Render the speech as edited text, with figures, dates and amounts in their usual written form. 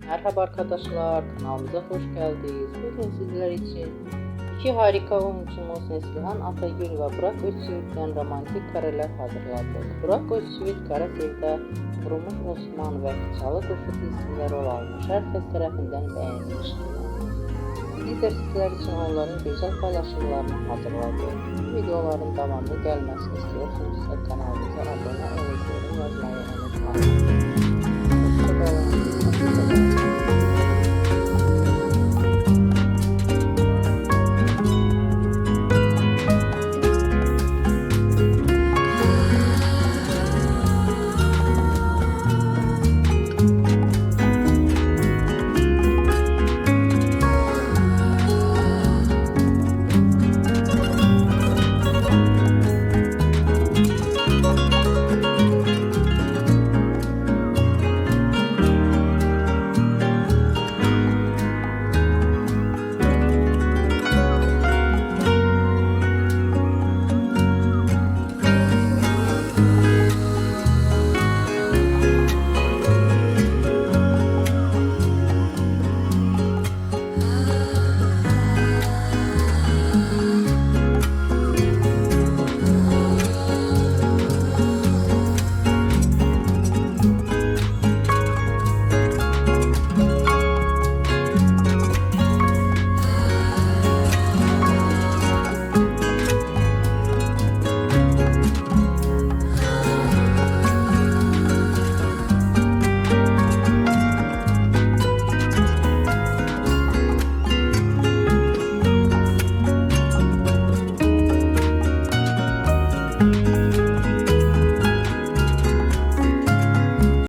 Merhaba arkadaşlar, kanalımıza hoş geldiniz. Bugün sizler için iki harika oyuncumuz Neslihan Atagül ve Burak Özçivit'ten romantik kareler hazırladık. Burak Özçivit Kara Sevda, Kurumuş Osman ve Çalı Kuşu dizisinde rol almış. Herkes tarafından beğenilmiştir. Biz de sizler için onların güzel paylaşımlarını hazırladık. Videoların devamlı gelmesini istiyorsanız kanalımıza abone olup yorum yazmayı unutmayın.